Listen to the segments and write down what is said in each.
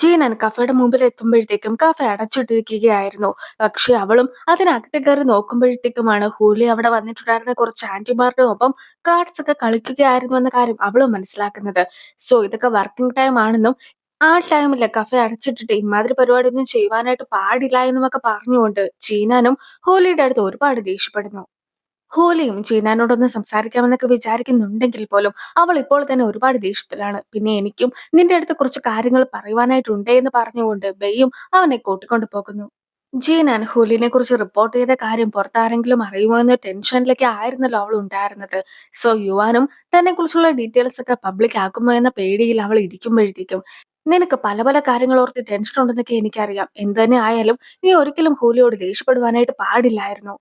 ജീനൻ കഫയുടെ മുമ്പിലെത്തുമ്പോഴത്തേക്കും കഫ അടച്ചിട്ടിരിക്കുകയായിരുന്നു. പക്ഷെ അവളും അതിനകത്ത് കയറി നോക്കുമ്പോഴത്തേക്കുമാണ് ഹൂലി അവിടെ വന്നിട്ടുണ്ടായിരുന്ന കുറച്ച് ആന്റിമാരുടെ ഒപ്പം കാർഡ്സ് ഒക്കെ കളിക്കുകയായിരുന്നു എന്ന കാര്യം അവളും മനസ്സിലാക്കുന്നത്. സോ ഇതൊക്കെ വർക്കിംഗ് ടൈം ആണെന്നും ആ ടൈമില് കഫ അടച്ചിട്ടിട്ട് ഇമാതിരി പരിപാടിയൊന്നും ചെയ്യുവാനായിട്ട് പാടില്ല എന്നുമൊക്കെ പറഞ്ഞുകൊണ്ട് ജീനാനും ഹൂലിയുടെ അടുത്ത് ഒരുപാട് ദേഷ്യപ്പെടുന്നു. ഹോലിയും ജീനാനോടൊന്ന് സംസാരിക്കാമെന്നൊക്കെ വിചാരിക്കുന്നുണ്ടെങ്കിൽ പോലും അവൾ ഇപ്പോൾ തന്നെ ഒരുപാട് ദേഷ്യത്തിലാണ്. പിന്നെ എനിക്കും നിന്റെ അടുത്ത് കുറച്ച് കാര്യങ്ങൾ പറയുവാനായിട്ടുണ്ട് എന്ന് പറഞ്ഞുകൊണ്ട് ബെയ്യും അവനെ കൂട്ടിക്കൊണ്ടു പോകുന്നു. ജീനാൻ ഹോലിനെ കുറിച്ച് റിപ്പോർട്ട് ചെയ്ത കാര്യം പുറത്താരെങ്കിലും അറിയുമോ എന്ന ടെൻഷനിലൊക്കെ ആയിരുന്നല്ലോ അവൾ ഉണ്ടായിരുന്നത്. സോ യുവാനും തന്നെ കുറിച്ചുള്ള ഡീറ്റെയിൽസ് ഒക്കെ പബ്ലിക് ആക്കുമോ എന്ന പേടിയിൽ അവൾ ഇരിക്കുമ്പോഴത്തേക്കും നിനക്ക് പല പല കാര്യങ്ങൾ ഓർത്ത് ടെൻഷൻ ഉണ്ടെന്നൊക്കെ എനിക്കറിയാം. എന്ത് തന്നെ ആയാലും നീ ഒരിക്കലും ഹോലിയോട് ദേഷ്യപ്പെടുവാനായിട്ട് പാടില്ലായിരുന്നു.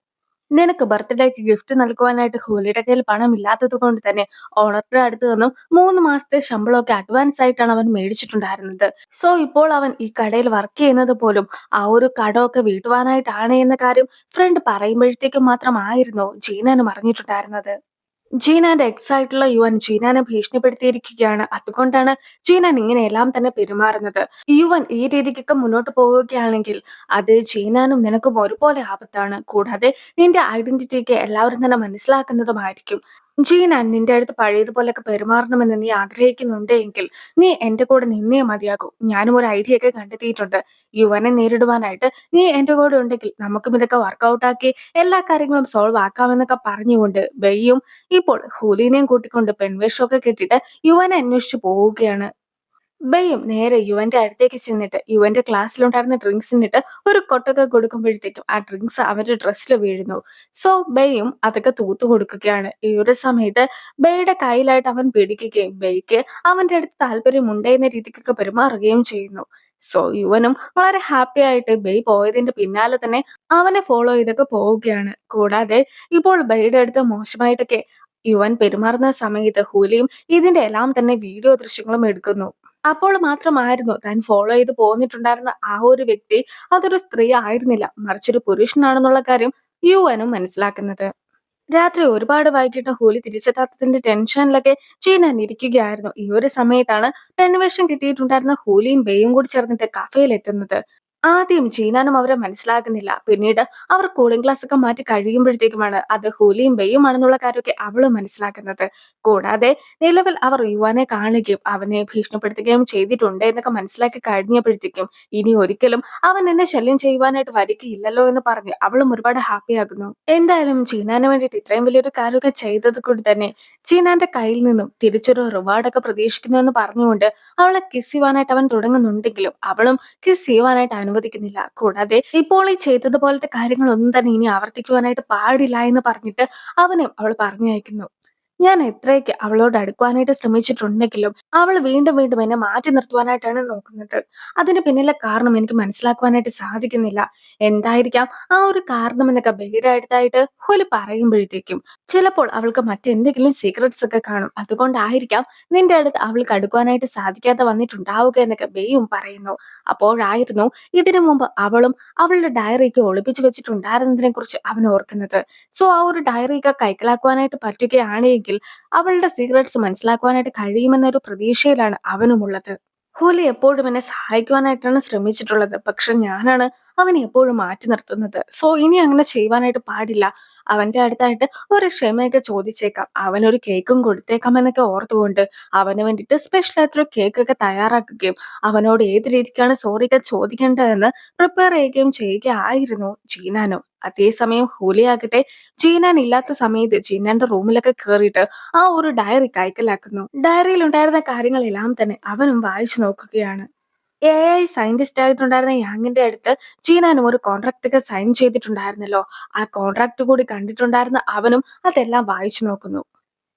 നിനക്ക് ബർത്ത്ഡേക്ക് ഗിഫ്റ്റ് നൽകുവാനായിട്ട് ഹോലിയുടെ കയ്യിൽ പണമില്ലാത്തത് കൊണ്ട് തന്നെ ഓണറുടെ അടുത്ത് നിന്നും 3 മാസത്തെ ശമ്പളമൊക്കെ അഡ്വാൻസ് ആയിട്ടാണ് അവൻ മേടിച്ചിട്ടുണ്ടായിരുന്നത്. സോ ഇപ്പോൾ അവൻ ഈ കടയിൽ വർക്ക് ചെയ്യുന്നത് പോലും ആ ഒരു കടമൊക്കെ വീട്ടുവാനായിട്ടാണ് എന്ന കാര്യം ഫ്രണ്ട് പറയുമ്പോഴത്തേക്കും മാത്രമായിരുന്നു ജീനാനും അറിഞ്ഞിട്ടുണ്ടായിരുന്നത്. ജീനാന്റെ എക്സ് ആയിട്ടുള്ള യുവൻ ജീനാനെ ഭീഷണിപ്പെടുത്തിയിരിക്കുകയാണ്. അതുകൊണ്ടാണ് ജീനാൻ ഇങ്ങനെയെല്ലാം തന്നെ പെരുമാറുന്നത്. യുവൻ ഈ രീതിക്കൊക്കെ മുന്നോട്ട് പോവുകയാണെങ്കിൽ അത് ജീനാനും നിനക്കും ഒരുപോലെ ആപത്താണ്. കൂടാതെ നിന്റെ ഐഡന്റിറ്റിക്ക് എല്ലാവരും തന്നെ മനസ്സിലാക്കുന്നതുമായിരിക്കും. ജീനാൻ നിന്റെ അടുത്ത് പഴയതുപോലൊക്കെ പെരുമാറണമെന്ന് നീ ആഗ്രഹിക്കുന്നുണ്ട് എങ്കിൽ നീ എന്റെ കൂടെ നിന്നേ മതിയാകൂ. ഞാനും ഒരു ഐഡിയ ഒക്കെ കണ്ടെത്തിയിട്ടുണ്ട്. യുവനെ നേരിടുവാനായിട്ട് നീ എന്റെ കൂടെ ഉണ്ടെങ്കിൽ നമുക്കും ഇതൊക്കെ വർക്കൗട്ട് ആക്കി എല്ലാ കാര്യങ്ങളും സോൾവ് ആക്കാമെന്നൊക്കെ പറഞ്ഞുകൊണ്ട് ബെയ്യും ഇപ്പോൾ ഹൂലിനെയും കൂട്ടിക്കൊണ്ട് പെൺവേഷമൊക്കെ കെട്ടിയിട്ട് യുവനെ അന്വേഷിച്ചു പോവുകയാണ്. ബെയ്യും നേരെ യുവന്റെ അടുത്തേക്ക് ചെന്നിട്ട് യുവന്റെ ക്ലാസ്സിലുണ്ടായിരുന്ന ഡ്രിങ്ക്സിനിട്ട് ഒരു കൊട്ടൊക്കെ കൊടുക്കുമ്പോഴത്തേക്കും ആ ഡ്രിങ്ക്സ് അവന്റെ ഡ്രസ്സിൽ വീഴുന്നു. സോ ബെയ്യും അതൊക്കെ തൂത്തു കൊടുക്കുകയാണ്. ഈ ഒരു സമയത്ത് ബെയ്യുടെ കയ്യിലായിട്ട് അവൻ പിടിക്കുകയും ബെയ്ക്ക് അവന്റെ അടുത്ത് താല്പര്യമുണ്ട് എന്ന രീതിക്കൊക്കെ പെരുമാറുകയും ചെയ്യുന്നു. സോ യുവനും വളരെ ഹാപ്പി ആയിട്ട് ബെയ് പോയതിന്റെ പിന്നാലെ തന്നെ അവനെ ഫോളോ ചെയ്തൊക്കെ പോവുകയാണ്. കൂടാതെ ഇപ്പോൾ ബെയ്യുടെ അടുത്ത് മോശമായിട്ടൊക്കെ യുവൻ പെരുമാറുന്ന സമയത്ത് ഹൂലിയും ഇതിന്റെ എല്ലാം തന്നെ വീഡിയോ ദൃശ്യങ്ങളും എടുക്കുന്നു. അപ്പോൾ മാത്രമായിരുന്നു താൻ ഫോളോ ചെയ്ത് പോന്നിട്ടുണ്ടായിരുന്ന ആ ഒരു വ്യക്തി അതൊരു സ്ത്രീ ആയിരുന്നില്ല, മറിച്ചൊരു പുരുഷനാണെന്നുള്ള കാര്യം യുവനും മനസ്സിലാക്കുന്നത്. രാത്രി ഒരുപാട് വൈകിട്ട് ഹോലി തിരിച്ചെത്താത്തതിന്റെ ടെൻഷനിലൊക്കെ ചീനാൻ ഇരിക്കുകയായിരുന്നു. ഈ ഒരു സമയത്താണ് പെൺവേഷം കിട്ടിയിട്ടുണ്ടായിരുന്ന ഹോലിയും ബെയും കൂടി ചേർന്നിട്ട് കഫേയിൽ എത്തുന്നത്. ആദ്യം ചീനാനും അവരെ മനസ്സിലാകുന്നില്ല. പിന്നീട് അവർ കൂളിംഗ് ഗ്ലാസ് ഒക്കെ മാറ്റി കഴിയുമ്പോഴത്തേക്കുമാണ് അത് ഹോലിയും ബെയും ആണെന്നുള്ള കാര്യമൊക്കെ അവള് മനസ്സിലാക്കുന്നത്. കൂടാതെ നിലവിൽ അവർ യുവാനെ കാണുകയും അവനെ ഭീഷണിപ്പെടുത്തുകയും ചെയ്തിട്ടുണ്ട് എന്നൊക്കെ മനസ്സിലാക്കി കഴിഞ്ഞപ്പോഴത്തേക്കും ഇനി ഒരിക്കലും അവൻ എന്നെ ശല്യം ചെയ്യുവാനായിട്ട് വരികയില്ലല്ലോ എന്ന് പറഞ്ഞ് അവളും ഒരുപാട് ഹാപ്പിയാകുന്നു. എന്തായാലും ജീനാന് വേണ്ടിയിട്ട് ഇത്രയും വലിയൊരു കാര്യമൊക്കെ ചെയ്തത് കൊണ്ട് തന്നെ ജീനാന്റെ കയ്യിൽ നിന്നും തിരിച്ചൊരു റിവാർഡൊക്കെ പ്രതീക്ഷിക്കുന്നു എന്ന് പറഞ്ഞുകൊണ്ട് അവളെ കിസ് ചെയ്യുവാനായിട്ട് അവൻ തുടങ്ങുന്നുണ്ടെങ്കിലും അവളും കിസ് ചെയ്യുവാനായിട്ട് അനുവദിക്കുന്നില്ല. കൂടാതെ ഇപ്പോൾ ഈ ചെയ്തതുപോലത്തെ കാര്യങ്ങളൊന്നും തന്നെ ഇനി ആവർത്തിക്കുവാനായിട്ട് പാടില്ല എന്ന് പറഞ്ഞിട്ട് അവനും അവൾ പറഞ്ഞയക്കുന്നു. ഞാൻ എത്രയൊക്കെ അവളോട് അടുക്കുവാനായിട്ട് ശ്രമിച്ചിട്ടുണ്ടെങ്കിലും അവൾ വീണ്ടും വീണ്ടും എന്നെ മാറ്റി നിർത്തുവാനായിട്ടാണ് നോക്കുന്നത്. അതിന് പിന്നിലെ കാരണം എനിക്ക് മനസ്സിലാക്കുവാനായിട്ട് സാധിക്കുന്നില്ല. എന്തായിരിക്കാം ആ ഒരു കാരണം എന്നൊക്കെ ബെയ്യുടെ അടുത്തായിട്ട് ഹുലി പറയുമ്പോഴത്തേക്കും ചിലപ്പോൾ അവൾക്ക് മറ്റെന്തെങ്കിലും സീക്രട്സ് ഒക്കെ കാണും. അതുകൊണ്ടായിരിക്കാം നിന്റെ അടുത്ത് അവൾക്ക് അടുക്കുവാനായിട്ട് സാധിക്കാതെ വന്നിട്ടുണ്ടാവുക എന്നൊക്കെ ബെയ്യും പറയുന്നു. അപ്പോഴായിരുന്നു ഇതിനു മുമ്പ് അവളും അവളുടെ ഡയറിക്ക് ഒളിപ്പിച്ചു വെച്ചിട്ടുണ്ടായിരുന്നതിനെ കുറിച്ച് അവൻ ഓർക്കുന്നത്. സോ ആ ഒരു ഡയറിയൊക്കെ കൈക്കലാക്കുവാനായിട്ട് പറ്റുകയാണെങ്കിൽ അവളുടെ സീക്രട്സ് മനസ്സിലാക്കുവാനായിട്ട് കഴിയുമെന്നൊരു പ്രതീക്ഷയിലാണ് അവനുമുള്ളത്. ഹോലി എപ്പോഴും എന്നെ സഹായിക്കുവാനായിട്ടാണ് ശ്രമിച്ചിട്ടുള്ളത്. പക്ഷെ ഞാനാണ് അവനെ എപ്പോഴും മാറ്റി നിർത്തുന്നത്. സോ ഇനി അങ്ങനെ ചെയ്യുവാനായിട്ട് പാടില്ല. അവന്റെ അടുത്തായിട്ട് ഒരു ക്ഷമയൊക്കെ ചോദിച്ചേക്കാം. അവനൊരു കേക്കും കൊടുത്തേക്കാം എന്നൊക്കെ ഓർത്തുകൊണ്ട് അവന് വേണ്ടിയിട്ട് സ്പെഷ്യൽ ആയിട്ടൊരു കേക്കൊക്കെ തയ്യാറാക്കുകയും അവനോട് ഏത് രീതിക്കാണ് സോറിയൊക്കെ ചോദിക്കേണ്ടതെന്ന് പ്രിപ്പയർ ചെയ്യുകയും ചെയ്യുകയായിരുന്നു ജീനാനും. അതേസമയം ഹൂലിയാകട്ടെ ജീനാൻ ഇല്ലാത്ത സമയത്ത് ജീനാന്റെ റൂമിലൊക്കെ കയറിയിട്ട് ആ ഒരു ഡയറി കൈക്കലാക്കുന്നു. ഡയറിയിൽ ഉണ്ടായിരുന്ന കാര്യങ്ങളെല്ലാം തന്നെ അവനും വായിച്ചു നോക്കുകയാണ്. AI സയന്റിസ്റ്റ് ആയിട്ടുണ്ടായിരുന്ന യാങ്ങിന്റെ അടുത്ത് ജീനാനും ഒരു കോൺട്രാക്ട് ഒക്കെ സൈൻ ചെയ്തിട്ടുണ്ടായിരുന്നല്ലോ. ആ കോൺട്രാക്ട് കൂടി കണ്ടിട്ടുണ്ടായിരുന്ന അവനും അതെല്ലാം വായിച്ചു നോക്കുന്നു.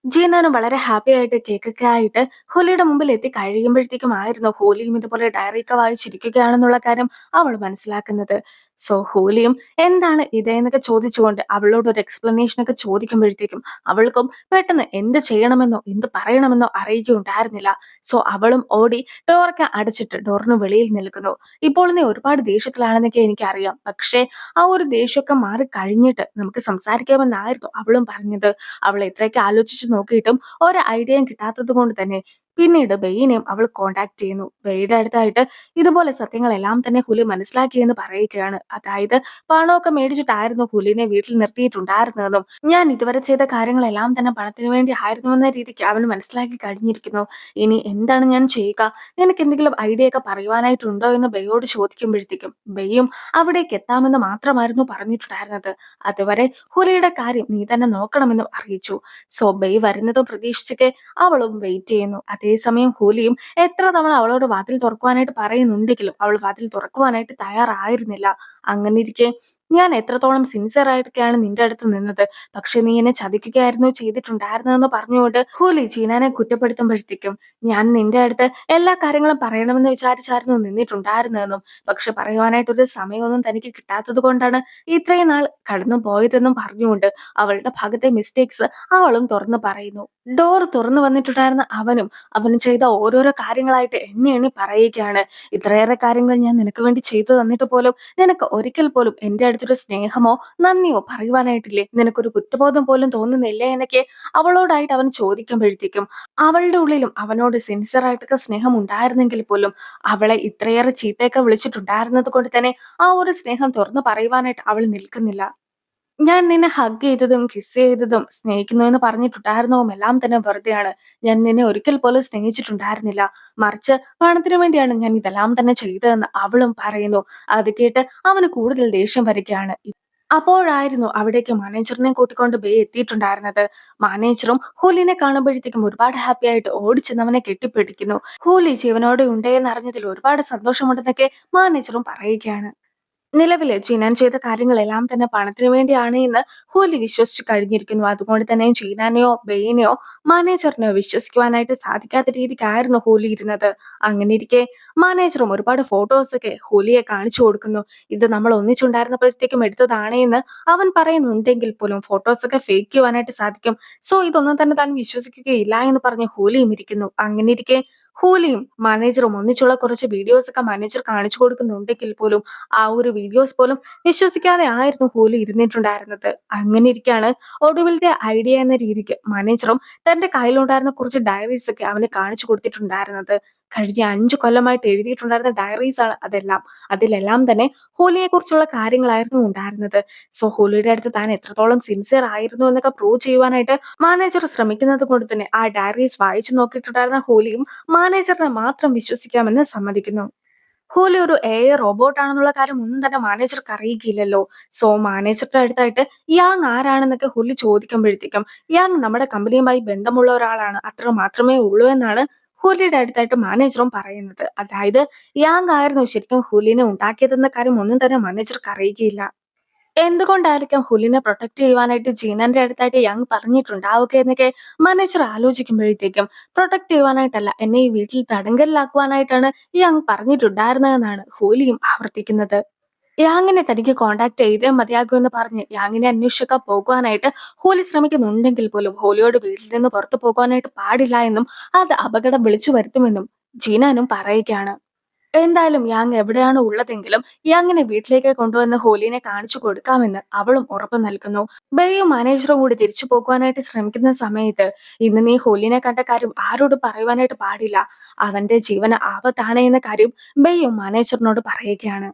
ജീനാനും വളരെ ഹാപ്പി ആയിട്ട് കേക്കൊക്കെ ആയിട്ട് ഹോലിയുടെ മുമ്പിൽ എത്തി കഴിയുമ്പോഴത്തേക്കും ആയിരുന്നു ഹോലിയും ഇതുപോലെ ഡയറി ഒക്കെ വായിച്ചിരിക്കുകയാണെന്നുള്ള കാര്യം അവൾ മനസ്സിലാക്കുന്നത്. സോ ഹോലിയും എന്താണ് ഇത് എന്നൊക്കെ ചോദിച്ചുകൊണ്ട് അവളോട് ഒരു എക്സ്പ്ലനേഷൻ ഒക്കെ ചോദിക്കുമ്പോഴത്തേക്കും അവൾക്കും പെട്ടെന്ന് എന്ത് ചെയ്യണമെന്നോ എന്ത് പറയണമെന്നോ അറിയുകയുണ്ടായിരുന്നില്ല. സോ അവളും ഓടി ഡോറൊക്കെ അടച്ചിട്ട് ഡോറിന് വെളിയിൽ നിൽക്കുന്നു. ഇപ്പോൾ നീ ഒരുപാട് ദേഷ്യത്തിലാണെന്നൊക്കെ എനിക്കറിയാം. പക്ഷേ ആ ഒരു ദേഷ്യമൊക്കെ മാറി കഴിഞ്ഞിട്ട് നമുക്ക് സംസാരിക്കാമെന്നായിരുന്നു അവളും പറഞ്ഞത്. അവൾ എത്രയൊക്കെ ആലോചിച്ച് നോക്കിയിട്ടും ഒരു ഐഡിയയും കിട്ടാത്തത് കൊണ്ട് തന്നെ പിന്നീട് ബെയിനെയും അവൾ കോണ്ടാക്ട് ചെയ്യുന്നു. ബെയുടെ അടുത്തായിട്ട് ഇതുപോലെ സത്യങ്ങളെല്ലാം തന്നെ ഹുലി മനസ്സിലാക്കിയെന്ന് പറയുകയാണ്. അതായത് പണമൊക്കെ മേടിച്ചിട്ടായിരുന്നു ഹുലിനെ വീട്ടിൽ നിർത്തിയിട്ടുണ്ടായിരുന്നതെന്നും ഞാൻ ഇതുവരെ ചെയ്ത കാര്യങ്ങളെല്ലാം തന്നെ പണത്തിന് വേണ്ടി ആയിരുന്നുവെന്ന രീതിക്ക് അവൻ മനസ്സിലാക്കി കഴിഞ്ഞിരിക്കുന്നു. ഇനി എന്താണ് ഞാൻ ചെയ്യുക? നിനക്ക് എന്തെങ്കിലും ഐഡിയ ഒക്കെ പറയുവാനായിട്ടുണ്ടോ എന്ന് ബെയോട് ചോദിക്കുമ്പോഴത്തേക്കും ബെയ്യും അവിടേക്ക് എത്താമെന്ന് മാത്രമായിരുന്നു പറഞ്ഞിട്ടുണ്ടായിരുന്നത്. അതുവരെ ഹുലിയുടെ കാര്യം നീ തന്നെ നോക്കണമെന്നും അറിയിച്ചു. സോ ബെയ് വരുന്നതും പ്രതീക്ഷിച്ചൊക്കെ അവളും വെയിറ്റ് ചെയ്യുന്നു. അതേസമയം ഹൂലിയും എത്ര തവണ അവളോട് വാതിൽ തുറക്കുവാനായിട്ട് പറയുന്നുണ്ടെങ്കിലും അവൾ വാതിൽ തുറക്കുവാനായിട്ട് തയ്യാറായിരുന്നില്ല. അങ്ങനെ ഇരിക്കെ ഞാൻ എത്രത്തോളം സിൻസിയർ ആയിട്ടൊക്കെയാണ് നിന്റെ അടുത്ത് നിന്നത്, പക്ഷെ നീ എന്നെ ചതിക്കുകയായിരുന്നു ചെയ്തിട്ടുണ്ടായിരുന്നതെന്ന് പറഞ്ഞുകൊണ്ട് ഹൂലി ജീനാനെ കുറ്റപ്പെടുത്തുമ്പോഴത്തേക്കും ഞാൻ നിന്റെ അടുത്ത് എല്ലാ കാര്യങ്ങളും പറയണമെന്ന് വിചാരിച്ചായിരുന്നു നിന്നിട്ടുണ്ടായിരുന്നതെന്നും പക്ഷെ പറയുവാനായിട്ടൊരു സമയമൊന്നും തനിക്ക് കിട്ടാത്തത് കൊണ്ടാണ് ഇത്രയും നാൾ കടന്നു പോയതെന്നും പറഞ്ഞുകൊണ്ട് അവളുടെ ഭാഗത്തെ മിസ്റ്റേക്സ് അവളും തുറന്നു പറയുന്നു. ഡോർ തുറന്നു വന്നിട്ടുണ്ടായിരുന്ന അവനും ചെയ്ത ഓരോരോ കാര്യങ്ങളായിട്ട് എണ്ണി എണ്ണി പറയുകയാണ്. ഇത്രയേറെ കാര്യങ്ങൾ ഞാൻ നിനക്ക് വേണ്ടി ചെയ്തു തന്നിട്ട് പോലും നിനക്ക് ഒരിക്കൽ പോലും എന്റെ അടുത്തൊരു സ്നേഹമോ നന്ദിയോ പറയുവാനായിട്ടില്ലേ? നിനക്കൊരു കുറ്റബോധം പോലും തോന്നുന്നില്ലേ എന്നൊക്കെ അവളോടായിട്ട് അവൻ ചോദിക്കുമ്പോഴത്തേക്കും അവളുടെ ഉള്ളിലും അവനോട് സിൻസിയർ ആയിട്ടൊക്കെ സ്നേഹം ഉണ്ടായിരുന്നെങ്കിൽ പോലും അവളെ ഇത്രയേറെ ചീത്തയൊക്കെ വിളിച്ചിട്ടുണ്ടായിരുന്നത് കൊണ്ട് തന്നെ ആ ഒരു സ്നേഹം തുറന്നു പറയുവാനായിട്ട് അവൾ നിൽക്കുന്നില്ല. ഞാൻ നിന്നെ ഹഗ് ചെയ്തതും കിസ് ചെയ്തതും സ്നേഹിക്കുന്നു എന്ന് പറഞ്ഞിട്ടുണ്ടായിരുന്നതും എല്ലാം തന്നെ വെറുതെയാണ്. ഞാൻ നിന്നെ ഒരിക്കൽ പോലും സ്നേഹിച്ചിട്ടുണ്ടായിരുന്നില്ല. മറിച്ച് പണത്തിനു വേണ്ടിയാണ് ഞാൻ ഇതെല്ലാം തന്നെ ചെയ്തതെന്ന് അവളും പറയുന്നു. അത് കേട്ട് അവന് കൂടുതൽ ദേഷ്യം വരികയാണ്. അപ്പോഴായിരുന്നു അവിടേക്ക് മാനേജറിനെ കൂട്ടിക്കൊണ്ട് ബേ എത്തിയിട്ടുണ്ടായിരുന്നത്. മാനേജറും ഹൂലിനെ കാണുമ്പോഴത്തേക്കും ഒരുപാട് ഹാപ്പി ആയിട്ട് ഓടിച്ചെന്ന് അവനെ കെട്ടിപ്പിടിക്കുന്നു. ഹൂലി ജീവനോടെ ഉണ്ട് എന്നറിഞ്ഞതിൽ ഒരുപാട് സന്തോഷമുണ്ടെന്നൊക്കെ മാനേജറും പറയുകയാണ്. നിലവില് ജിനാൻ ചെയ്ത കാര്യങ്ങളെല്ലാം തന്നെ പണത്തിന് വേണ്ടിയാണ് എന്ന് ഹോലി വിശ്വസിച്ച് കഴിഞ്ഞിരിക്കുന്നു. അതുകൊണ്ട് തന്നെ ജീനാനെയോ ബെയിനെയോ മാനേജറിനെയോ വിശ്വസിക്കുവാനായിട്ട് സാധിക്കാത്ത രീതിക്കായിരുന്നു ഹോലി ഇരുന്നത്. അങ്ങനെ ഇരിക്കെ മാനേജറും ഒരുപാട് ഫോട്ടോസ് ഒക്കെ ഹോലിയെ കാണിച്ചു കൊടുക്കുന്നു. ഇത് നമ്മൾ ഒന്നിച്ചുണ്ടായിരുന്നപ്പോഴത്തേക്കും എടുത്തതാണ് എന്ന് അവൻ പറയുന്നുണ്ടെങ്കിൽ പോലും ഫോട്ടോസ് ഒക്കെ ഫേക്ക് ചെയ്യുവാനായിട്ട് സാധിക്കും. സോ ഇതൊന്നും തന്നെ താൻ വിശ്വസിക്കുകയില്ല എന്ന് പറഞ്ഞ് ഹോലിയും ഇരിക്കുന്നു. അങ്ങനെ ഇരിക്കെ ഹൂലിയും മാനേജറും ഒന്നിച്ചുള്ള കുറച്ച് വീഡിയോസ് ഒക്കെ മാനേജർ കാണിച്ചു കൊടുക്കുന്നുണ്ടെങ്കിൽ പോലും ആ ഒരു വീഡിയോസ് പോലും വിശ്വസിക്കാതെ ആയിരുന്നു ഹൂലി ഇരുന്നിട്ടുണ്ടായിരുന്നത്. അങ്ങനെ ഇരിക്കാണ് ഒടുവിലത്തെ ഐഡിയ എന്ന രീതിക്ക് മാനേജറും തന്റെ കയ്യിലുണ്ടായിരുന്ന കുറച്ച് ഡയറീസ് ഒക്കെ അവന് കാണിച്ചു കൊടുത്തിട്ടുണ്ടായിരുന്നത്. കഴിഞ്ഞ 5 കൊല്ലമായിട്ട് എഴുതിയിട്ടുണ്ടായിരുന്ന ഡയറീസ് ആണ് അതെല്ലാം. അതിലെല്ലാം തന്നെ ഹോലിയെ കുറിച്ചുള്ള കാര്യങ്ങളായിരുന്നു ഉണ്ടായിരുന്നത്. സോ ഹോലിയുടെ അടുത്ത് താൻ എത്രത്തോളം സിൻസിയർ ആയിരുന്നു എന്നൊക്കെ പ്രൂവ് ചെയ്യുവാനായിട്ട് മാനേജർ ശ്രമിക്കുന്നത് കൊണ്ട് തന്നെ ആ ഡയറീസ് വായിച്ചു നോക്കിയിട്ടുണ്ടായിരുന്ന ഹോലിയും മാനേജറിനെ മാത്രം വിശ്വസിക്കാമെന്ന് സമ്മതിക്കുന്നു. ഹൂലി ഒരു റോബോട്ട് ആണെന്നുള്ള കാര്യം ഒന്നും തന്നെ മാനേജർക്ക് അറിയിക്കില്ലല്ലോ. സോ മാനേജറുടെ അടുത്തായിട്ട് യാങ് ആരാണെന്നൊക്കെ ഹുലി ചോദിക്കുമ്പോഴത്തേക്കും യാങ് നമ്മുടെ കമ്പനിയുമായി ബന്ധമുള്ള ഒരാളാണ്, അത്ര മാത്രമേ ഉള്ളൂ എന്നാണ് ഹുലിയുടെ അടുത്തായിട്ട് മാനേജറും പറയുന്നത്. അതായത് യാങ് ആയിരുന്നു ശരിക്കും ഹുലിനെ ഉണ്ടാക്കിയതെന്ന കാര്യം ഒന്നും തന്നെ മാനേജർക്ക് അറിയിക്കില്ല. എന്തുകൊണ്ടായിരിക്കാം ഹുലിനെ പ്രൊട്ടക്ട് ചെയ്യുവാനായിട്ട് ജീനന്റെ അടുത്തായിട്ട് യങ് പറഞ്ഞിട്ടുണ്ടാവുക എന്നൊക്കെ മാനേജർ ആലോചിക്കുമ്പോഴത്തേക്കും പ്രൊട്ടക്ട് ചെയ്യുവാനായിട്ടല്ല, എന്നെ ഈ വീട്ടിൽ തടങ്കലിലാക്കുവാനായിട്ടാണ് യങ് പറഞ്ഞിട്ടുണ്ടായിരുന്നതെന്നാണ് ഹൂലിയും ആവർത്തിക്കുന്നത്. യാങ്ങിനെ തനിക്ക് കോണ്ടാക്ട് ചെയ്തേ മതിയാകൂ എന്ന് പറഞ്ഞ് യാങ്ങിനെ അന്വേഷിച്ചൊക്കെ പോകുവാനായിട്ട് ഹോലി ശ്രമിക്കുന്നുണ്ടെങ്കിൽ പോലും ഹോലിയോട് വീട്ടിൽ നിന്ന് പുറത്തു പോകുവാനായിട്ട് പാടില്ല എന്നും അത് അപകടം വിളിച്ചു വരുത്തുമെന്നും ജീനാനും പറയുകയാണ്. എന്തായാലും യാങ് എവിടെയാണ് ഉള്ളതെങ്കിലും യാങ്ങിനെ വീട്ടിലേക്ക് കൊണ്ടുവന്ന് ഹോലിനെ കാണിച്ചു കൊടുക്കാമെന്ന് അവളും ഉറപ്പു നൽകുന്നു. ബെയ്യും മാനേജറും കൂടി തിരിച്ചു പോകുവാനായിട്ട് ശ്രമിക്കുന്ന സമയത്ത് ഇന്ന് നീ ഹോലിനെ കണ്ട കാര്യം ആരോടും പറയുവാനായിട്ട് പാടില്ല, അവന്റെ ജീവന് ആപത്താണ് എന്ന കാര്യം ബെയ്യും മാനേജറിനോട് പറയുകയാണ്.